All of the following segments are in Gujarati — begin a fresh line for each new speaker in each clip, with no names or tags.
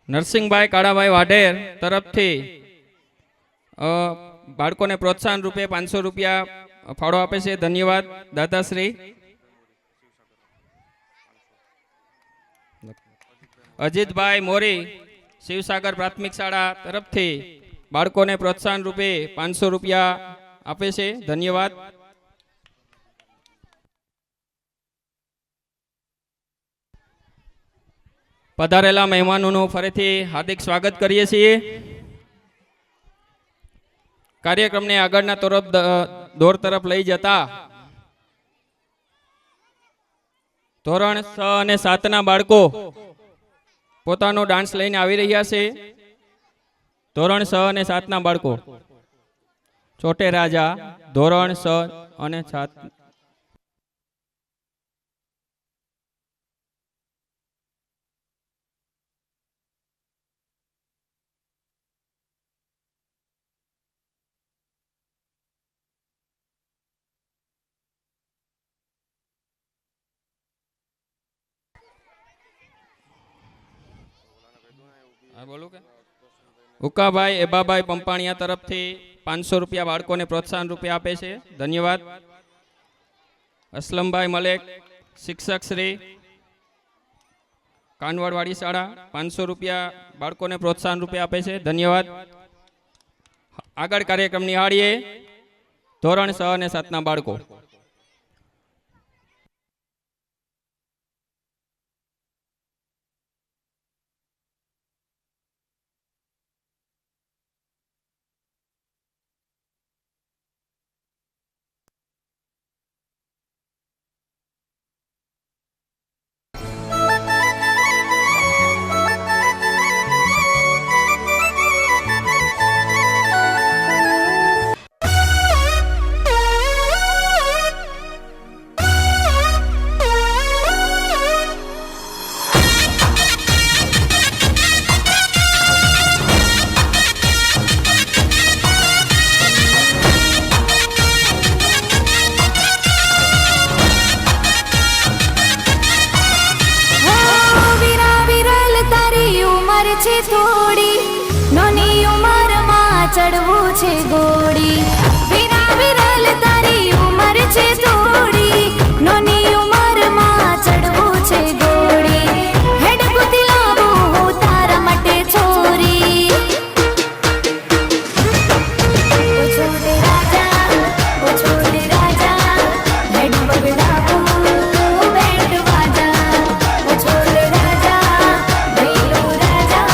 નરસિંહભાઈ કાળાભાઈ વાઢેર તરફથી બાળકોને પ્રોત્સાહન રૂપે 500 રૂપિયા ફાળો આપે છે. ધન્યવાદ દાદાશ્રી. અજીતભાઈ મોરી શિવસાગર પ્રાથમિક શાળા તરફથી બાળકોને પ્રોત્સાહન રૂપે 500 રૂપિયા આપે છે. ધન્યવાદ. પધારેલા મહેમાનોનું ફરીથી હાર્દિક સ્વાગત કરીએ છીએ. કાર્યક્રમને આગળના દોર તરફ લઈ જતા ધોરણ 6 અને 7 ના બાળકો પોતાનો ડાન્સ લઈને આવી રહ્યા છે. ધોરણ 6 અને 7 ના બાળકો છોટે રાજા ધોરણ 6 અને 7. બોલું કે ઉકાભાઈ એબાભાઈ પંપાણિયા તરફથી 500 રૂપિયા બાળકોને પ્રોત્સાહન રૂપિયા આપે છે. ધન્યવાદ. અસલમભાઈ મલેક શિક્ષક શ્રી કાનવડવાડી શાળા 500 રૂપિયા બાળકોને પ્રોત્સાહન રૂપિયા આપે છે. ધન્યવાદ. આગળ કાર્યક્રમ નિહાળીએ. ધોરણ 6 અને 7 ના બાળકો
થોડી નાની ઉંમરમાં ચડવું છે ઘોડી. વીરા વિરલ તારી ઉંમર છે થોડી નાની ઉંમરમાં ચડવું છે ઘોડી. હેડ કુતી લાવું તારા માટે છોરી. ઓ છોટે રાજા હેડ બગડાવું બેટ વાજા. ઓ છોટે રાજા ભૈલું રાજા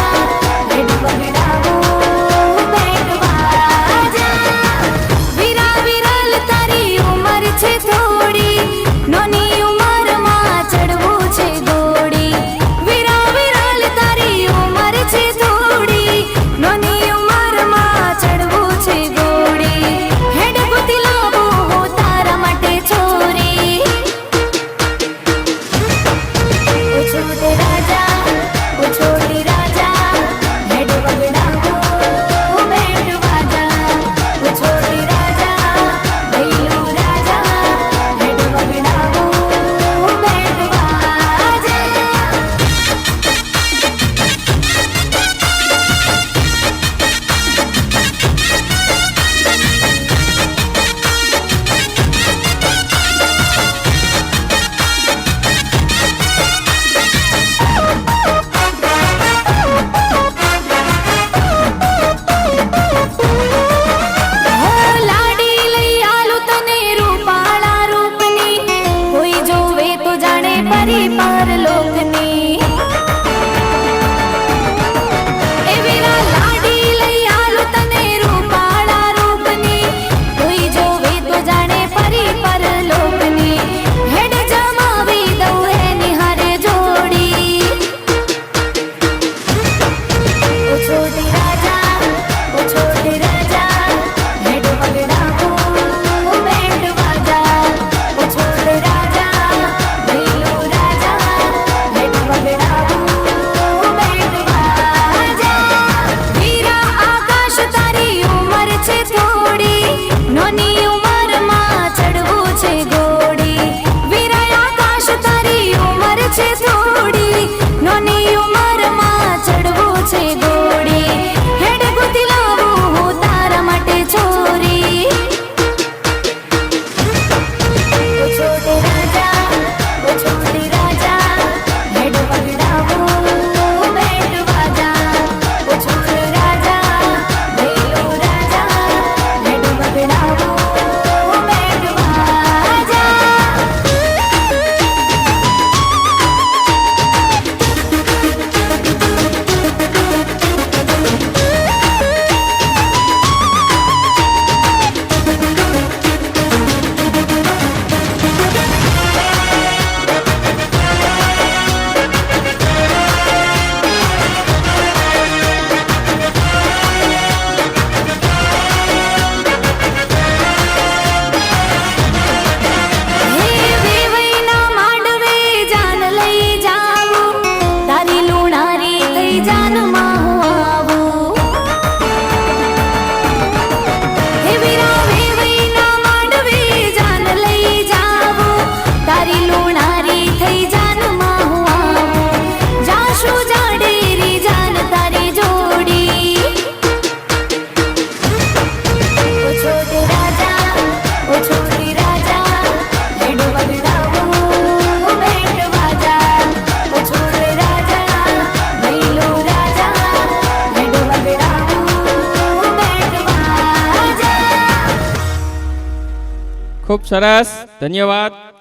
હેડ બગડાવું બેટ વાજા. વીરા વિરલ તારી ઉંમર છે થોડી નાની ઉંમરમાં ચડવું છે ઘોડી. વીરા વિરલ તારી ઉંમર છે થોડી નાની ઉંમરમાં ચડવું છે ઘોડી. હેડ કુતી લાવું તારા માટે છોરી. ઓ છોટે રાજા હેડ બગડાવું બેટ વાજા. ઓ છોટે રાજા ભૈલું રાજા હેડ બગડાવું બેટ વાજા. લાડી લઈ આલું તને રૂપાળા રૂપની. કોઈ જોવે તો જાણે પરી પાર લોકની. એ વીરા લાડી લઈ આલું તને રૂપાળા રૂપની. કોઈ જોવે તો જાણે પરી પર લોકની. હેડ જમાવી દઉં હે નિહારે જોડી. ઓ છોટે રાજા હેડ બગડાવું બેટ વાજા. ઓ છોટે રાજા ભૈલું રાજા હેડ
ખૂબ સરસ, ધન્યવાદ.